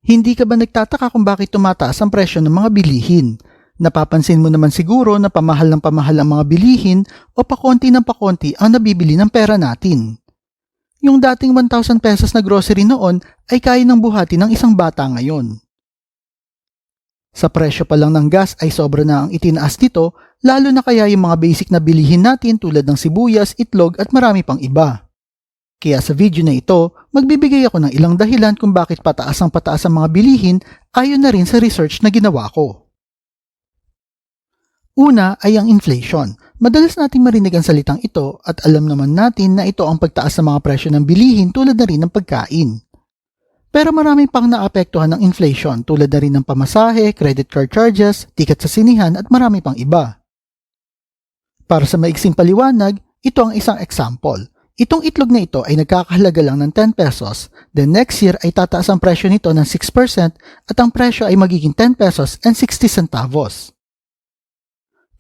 Hindi ka ba nagtataka kung bakit tumataas ang presyo ng mga bilihin? Napapansin mo naman siguro na pamahal ng pamahal ang mga bilihin o pakonti ng pakonti ang nabibili ng pera natin. Yung dating 1,000 pesos na grocery noon ay kaya ng buhati ng isang bata ngayon. Sa presyo pa lang ng gas ay sobra na ang itinaas nito, lalo na kaya yung mga basic na bilihin natin tulad ng sibuyas, itlog at marami pang iba. Kaya sa video na ito, magbibigay ako ng ilang dahilan kung bakit pataas ang mga bilihin ayon na rin sa research na ginawa ko. Una ay ang inflation. Madalas nating marinig ang salitang ito at alam naman natin na ito ang pagtaas ng mga presyo ng bilihin tulad na rin ng pagkain. Pero marami pang naapektuhan ng inflation tulad na rin ng pamasahe, credit card charges, ticket sa sinihan at marami pang iba. Para sa maiksing paliwanag, ito ang isang example. Itong itlog na ito ay nagkakahalaga lang ng 10 pesos, then next year ay tataas ang presyo nito ng 6% at ang presyo ay magiging 10 pesos and 60 centavos.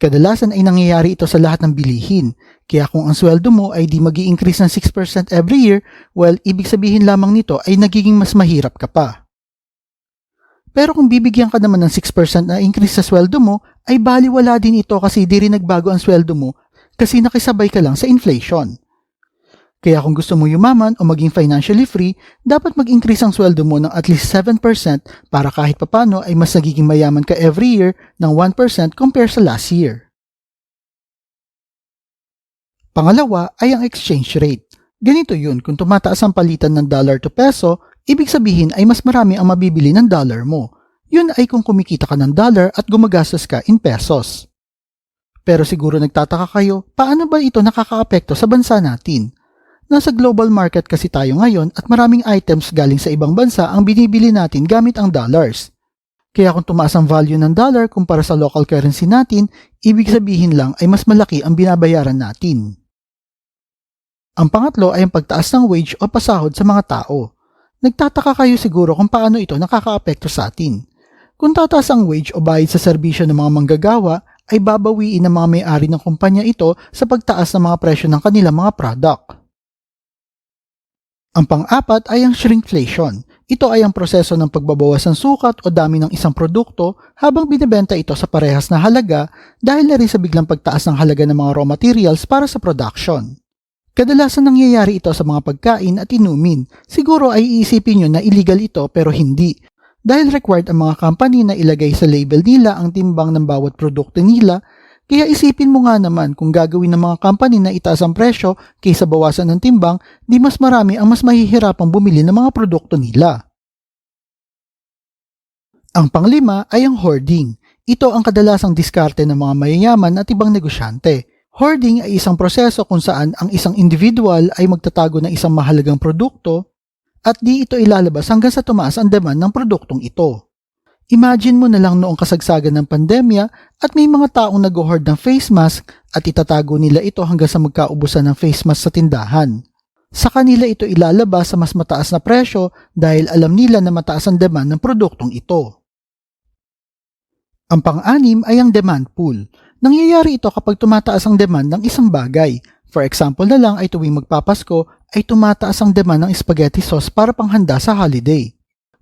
Kadalasan ay nangyayari ito sa lahat ng bilihin, kaya kung ang sweldo mo ay di magi-increase ng 6% every year, well, ibig sabihin lamang nito ay nagiging mas mahirap ka pa. Pero kung bibigyan ka naman ng 6% na increase sa sweldo mo, ay baliwala din ito kasi di rin nagbago ang sweldo mo kasi nakisabay ka lang sa inflation. Kaya kung gusto mo yumaman o maging financially free, dapat mag-increase ang sweldo mo ng at least 7% para kahit papano ay mas nagiging mayaman ka every year ng 1% compare sa last year. Pangalawa ay ang exchange rate. Ganito yun, kung tumataas ang palitan ng dollar to peso, ibig sabihin ay mas marami ang mabibili ng dollar mo. Yun ay kung kumikita ka ng dollar at gumagastos ka in pesos. Pero siguro nagtataka kayo, paano ba ito nakakaapekto sa bansa natin? Nasa global market kasi tayo ngayon at maraming items galing sa ibang bansa ang binibili natin gamit ang dollars. Kaya kung tumaas ang value ng dollar kumpara sa local currency natin, ibig sabihin lang ay mas malaki ang binabayaran natin. Ang pangatlo ay ang pagtaas ng wage o pasahod sa mga tao. Nagtataka kayo siguro kung paano ito nakakaapekto sa atin. Kung tataas ang wage o bayad sa serbisyo ng mga manggagawa, ay babawiin ng mga may-ari ng kumpanya ito sa pagtaas ng mga presyo ng kanilang mga product. Ang pang-apat ay ang shrinkflation. Ito ay ang proseso ng pagbabawas ng sukat o dami ng isang produkto habang binibenta ito sa parehas na halaga dahil na rin sa biglang pagtaas ng halaga ng mga raw materials para sa production. Kadalasan nangyayari ito sa mga pagkain at inumin. Siguro ay iisipin nyo na illegal ito pero hindi. Dahil required ang mga company na ilagay sa label nila ang timbang ng bawat produkto nila, kaya isipin mo nga naman kung gagawin ng mga company na itaas ang presyo kaysa bawasan ng timbang, di mas marami ang mas mahihirapang bumili ng mga produkto nila. Ang panglima ay ang hoarding. Ito ang kadalasang diskarte ng mga mayayaman at ibang negosyante. Hoarding ay isang proseso kung saan ang isang individual ay magtatago ng isang mahalagang produkto at di ito ilalabas hanggang sa tumaas ang demand ng produktong ito. Imagine mo na lang noong kasagsagan ng pandemya at may mga taong nag-hoard ng face mask at itatago nila ito hanggang sa magkaubusan ng face mask sa tindahan. Sa kanila ito ilalabas sa mas mataas na presyo dahil alam nila na mataas ang demand ng produktong ito. Ang pang-anim ay ang demand pool. Nangyayari ito kapag tumataas ang demand ng isang bagay. For example na lang ay tuwing magpapasko ay tumataas ang demand ng spaghetti sauce para panghanda sa holiday.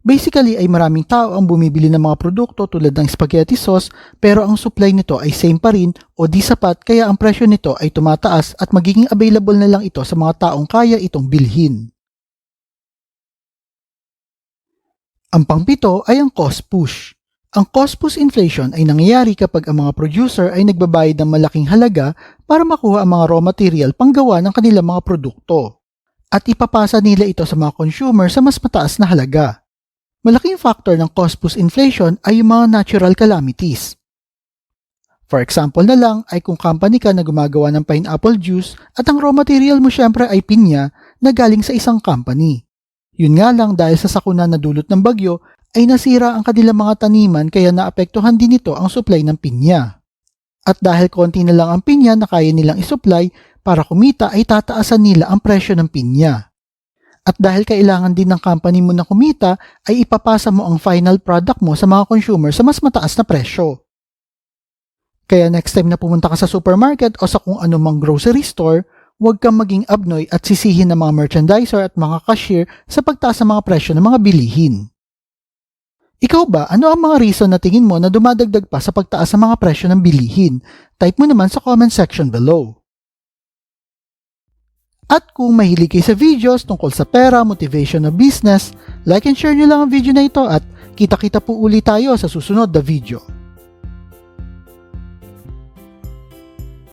Basically ay maraming tao ang bumibili ng mga produkto tulad ng spaghetti sauce pero ang supply nito ay same pa rin o di sapat kaya ang presyo nito ay tumataas at magiging available na lang ito sa mga taong kaya itong bilhin. Ang pangpito ay ang cost push. Ang cost push inflation ay nangyayari kapag ang mga producer ay nagbabayad ng malaking halaga para makuha ang mga raw material panggawa ng kanilang mga produkto at ipapasa nila ito sa mga consumer sa mas mataas na halaga. Malaking factor ng cost push inflation ay yung mga natural calamities. For example na lang ay kung company ka na gumagawa ng pineapple juice at ang raw material mo syempre ay pinya na galing sa isang company. Yun nga lang dahil sa sakuna na dulot ng bagyo ay nasira ang kanilang mga taniman kaya naapektuhan din ito ang supply ng pinya. At dahil konti na lang ang pinya na kaya nilang isupply, para kumita ay tataasan nila ang presyo ng pinya. At dahil kailangan din ng company mo na kumita, ay ipapasa mo ang final product mo sa mga consumer sa mas mataas na presyo. Kaya next time na pumunta ka sa supermarket o sa kung anumang grocery store, huwag kang maging abnoy at sisihin ng mga merchandiser at mga cashier sa pagtaas ng mga presyo ng mga bilihin. Ikaw ba, ano ang mga reason na tingin mo na dumadagdag pa sa pagtaas sa mga presyo ng bilihin? Type mo naman sa comment section below. At kung mahilig kayo sa videos tungkol sa pera, motivation na business, like and share nyo lang ang video na ito at kita-kita po ulit tayo sa susunod na video.